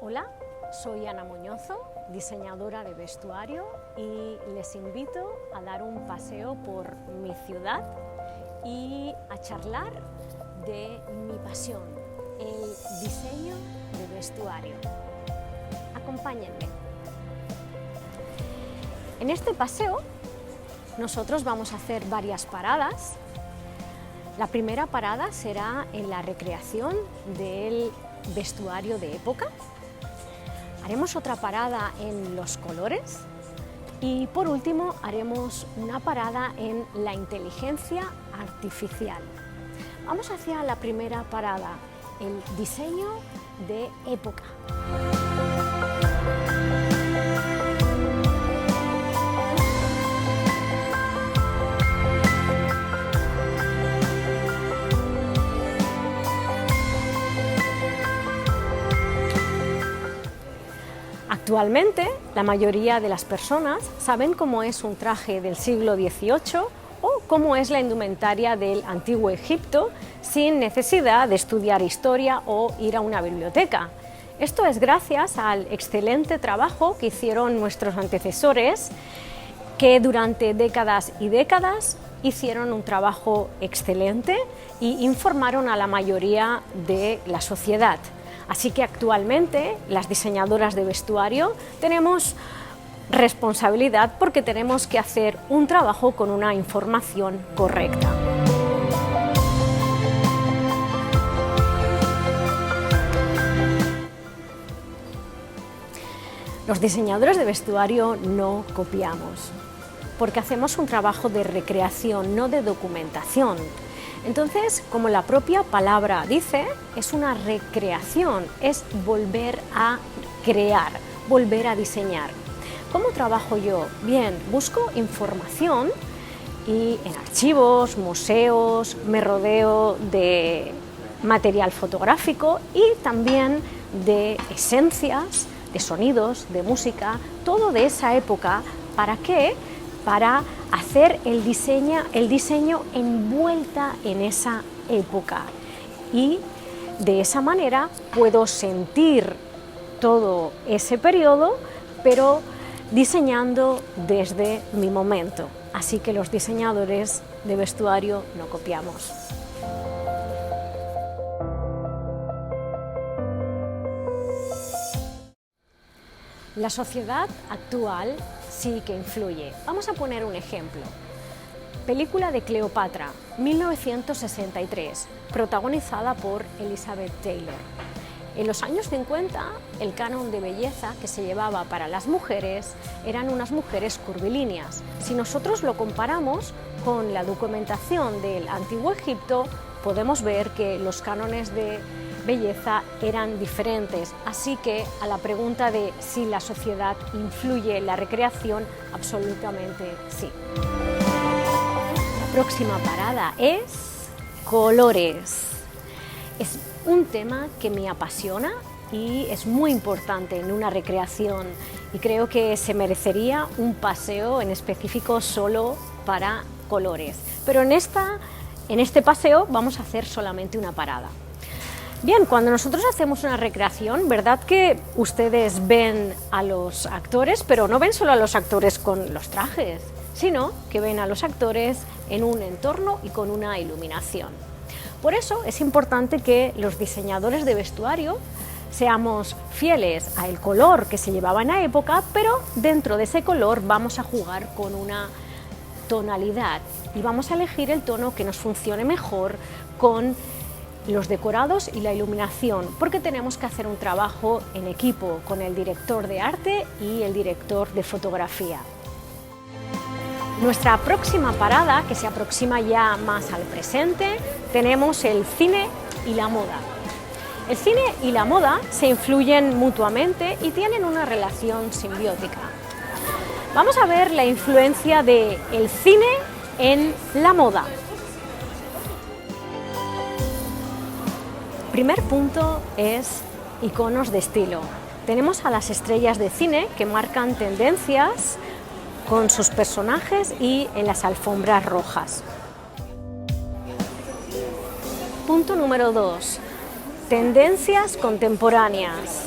Hola, soy Ana Muñozo, diseñadora de vestuario, y les invito a dar un paseo por mi ciudad y a charlar de mi pasión, el diseño de vestuario. Acompáñenme. En este paseo nosotros vamos a hacer varias paradas. La primera parada será en la recreación del vestuario de época. Haremos otra parada en los colores y por último haremos una parada en la inteligencia artificial. Vamos hacia la primera parada, el diseño de época. Actualmente, la mayoría de las personas saben cómo es un traje del siglo XVIII o cómo es la indumentaria del Antiguo Egipto sin necesidad de estudiar historia o ir a una biblioteca. Esto es gracias al excelente trabajo que hicieron nuestros antecesores, que durante décadas y décadas hicieron un trabajo excelente y informaron a la mayoría de la sociedad. Así que actualmente las diseñadoras de vestuario tenemos responsabilidad porque tenemos que hacer un trabajo con una información correcta. Los diseñadores de vestuario no copiamos, porque hacemos un trabajo de recreación, no de documentación. Entonces, como la propia palabra dice, es una recreación, es volver a crear, volver a diseñar. ¿Cómo trabajo yo? Bien, busco información y en archivos, museos, me rodeo de material fotográfico y también de esencias, de sonidos, de música, todo de esa época. ¿Para qué? Para hacer el diseño envuelta en esa época, y de esa manera puedo sentir todo ese periodo, pero diseñando desde mi momento. Así que los diseñadores de vestuario no copiamos. La sociedad actual sí que influye. Vamos a poner un ejemplo. Película de Cleopatra, 1963, protagonizada por Elizabeth Taylor. En los años 50, el canon de belleza que se llevaba para las mujeres eran unas mujeres curvilíneas. Si nosotros lo comparamos con la documentación del Antiguo Egipto, podemos ver que los cánones de belleza eran diferentes, así que a la pregunta de si la sociedad influye en la recreación, absolutamente sí. La próxima parada es colores. Es un tema que me apasiona y es muy importante en una recreación, y creo que se merecería un paseo en específico solo para colores. Pero en este paseo vamos a hacer solamente una parada. Bien, cuando nosotros hacemos una recreación, ¿verdad que ustedes ven a los actores, pero no ven solo a los actores con los trajes, sino que ven a los actores en un entorno y con una iluminación? Por eso es importante que los diseñadores de vestuario seamos fieles al color que se llevaba en la época, pero dentro de ese color vamos a jugar con una tonalidad y vamos a elegir el tono que nos funcione mejor con los decorados y la iluminación, porque tenemos que hacer un trabajo en equipo con el director de arte y el director de fotografía. Nuestra próxima parada, que se aproxima ya más al presente, tenemos el cine y la moda. El cine y la moda se influyen mutuamente y tienen una relación simbiótica. Vamos a ver la influencia del cine en la moda. El primer punto es iconos de estilo. Tenemos a las estrellas de cine que marcan tendencias con sus personajes y en las alfombras rojas. Punto número 2. Tendencias contemporáneas.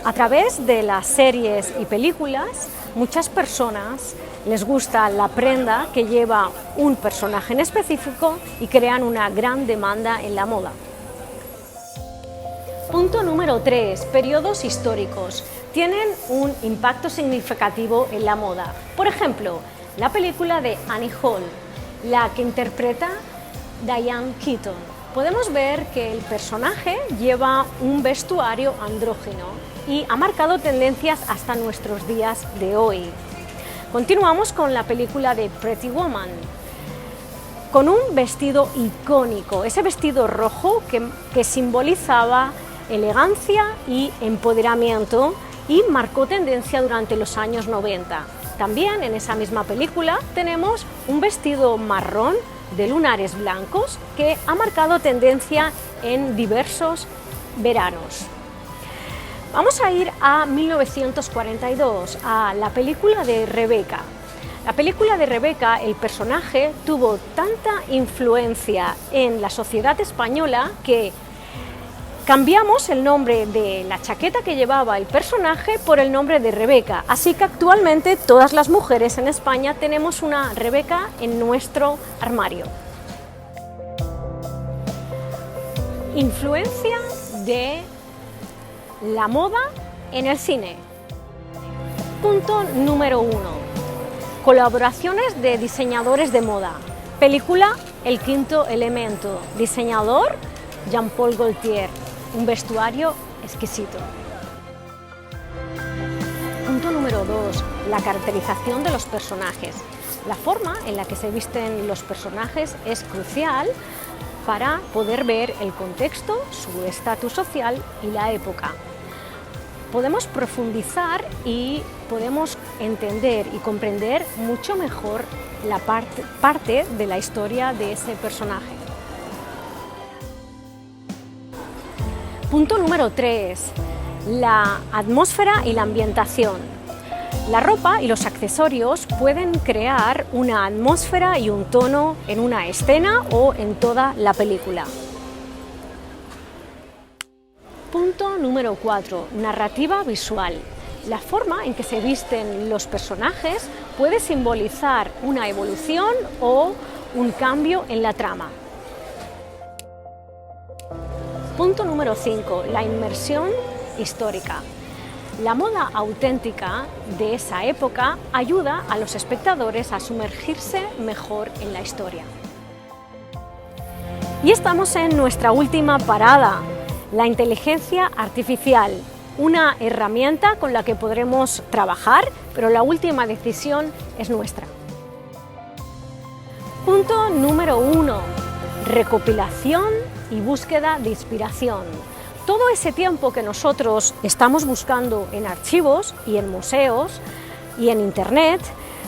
A través de las series y películas, muchas personas les gusta la prenda que lleva un personaje en específico y crean una gran demanda en la moda. Punto número 3. Periodos históricos. Tienen un impacto significativo en la moda. Por ejemplo, la película de Annie Hall, la que interpreta Diane Keaton. Podemos ver que el personaje lleva un vestuario andrógino y ha marcado tendencias hasta nuestros días de hoy. Continuamos con la película de Pretty Woman, con un vestido icónico, ese vestido rojo que simbolizaba elegancia y empoderamiento y marcó tendencia durante los años 90. También en esa misma película tenemos un vestido marrón de lunares blancos que ha marcado tendencia en diversos veranos. Vamos a ir a 1942, a la película de Rebeca. La película de Rebeca, el personaje tuvo tanta influencia en la sociedad española que cambiamos el nombre de la chaqueta que llevaba el personaje por el nombre de Rebeca. Así que actualmente todas las mujeres en España tenemos una Rebeca en nuestro armario. Influencia de la moda en el cine. Punto número 1. Colaboraciones de diseñadores de moda. Película El quinto elemento. Diseñador Jean-Paul Gaultier. Un vestuario exquisito. Punto número 2. La caracterización de los personajes. La forma en la que se visten los personajes es crucial para poder ver el contexto, su estatus social y la época. Podemos profundizar y podemos entender y comprender mucho mejor la parte de la historia de ese personaje. Punto número 3. La atmósfera y la ambientación. La ropa y los accesorios pueden crear una atmósfera y un tono en una escena o en toda la película. Punto número 4. Narrativa visual. La forma en que se visten los personajes puede simbolizar una evolución o un cambio en la trama. Punto número 5. La inmersión histórica. La moda auténtica de esa época ayuda a los espectadores a sumergirse mejor en la historia. Y estamos en nuestra última parada. La inteligencia artificial, una herramienta con la que podremos trabajar, pero la última decisión es nuestra. Punto número 1. Recopilación y búsqueda de inspiración. Todo ese tiempo que nosotros estamos buscando en archivos y en museos y en Internet,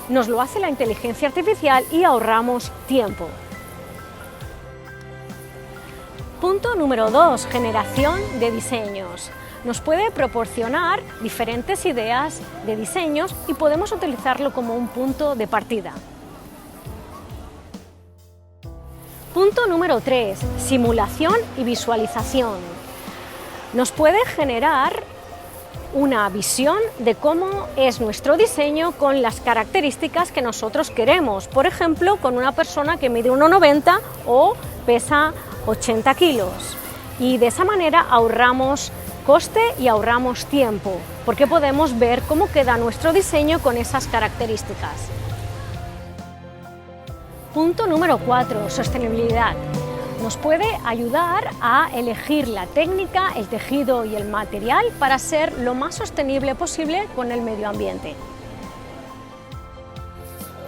nos lo hace la inteligencia artificial y ahorramos tiempo. Punto número 2. Generación de diseños. Nos puede proporcionar diferentes ideas de diseños y podemos utilizarlo como un punto de partida. Punto número 3. Simulación y visualización. Nos puede generar una visión de cómo es nuestro diseño con las características que nosotros queremos. Por ejemplo, con una persona que mide 1,90 o pesa 80 kilos. Y de esa manera ahorramos coste y ahorramos tiempo, porque podemos ver cómo queda nuestro diseño con esas características. Punto número 4. Sostenibilidad. Nos puede ayudar a elegir la técnica, el tejido y el material para ser lo más sostenible posible con el medio ambiente.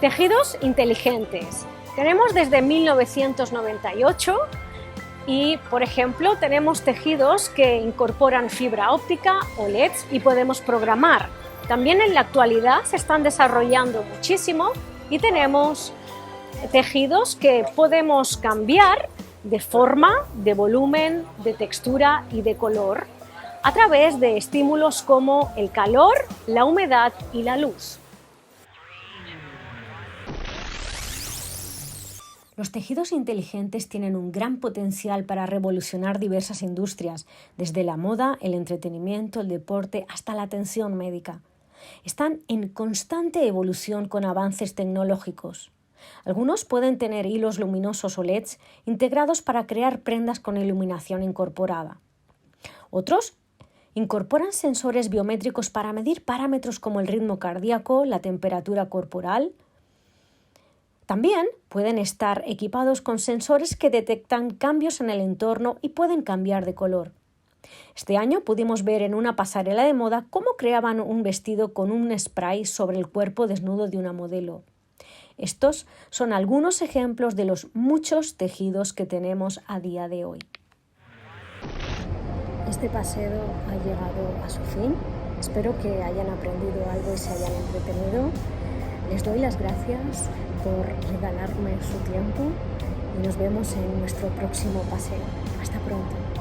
Tejidos inteligentes. Tenemos desde 1998 y, por ejemplo, tenemos tejidos que incorporan fibra óptica o LEDs y podemos programar. También en la actualidad se están desarrollando muchísimo y tenemos tejidos que podemos cambiar de forma, de volumen, de textura y de color a través de estímulos como el calor, la humedad y la luz. Los tejidos inteligentes tienen un gran potencial para revolucionar diversas industrias, desde la moda, el entretenimiento, el deporte, hasta la atención médica. Están en constante evolución con avances tecnológicos. Algunos pueden tener hilos luminosos o LEDs integrados para crear prendas con iluminación incorporada. Otros incorporan sensores biométricos para medir parámetros como el ritmo cardíaco, la temperatura corporal. También pueden estar equipados con sensores que detectan cambios en el entorno y pueden cambiar de color. Este año pudimos ver en una pasarela de moda cómo creaban un vestido con un spray sobre el cuerpo desnudo de una modelo. Estos son algunos ejemplos de los muchos tejidos que tenemos a día de hoy. Este paseo ha llegado a su fin. Espero que hayan aprendido algo y se hayan entretenido. Les doy las gracias por regalarme su tiempo y nos vemos en nuestro próximo paseo. Hasta pronto.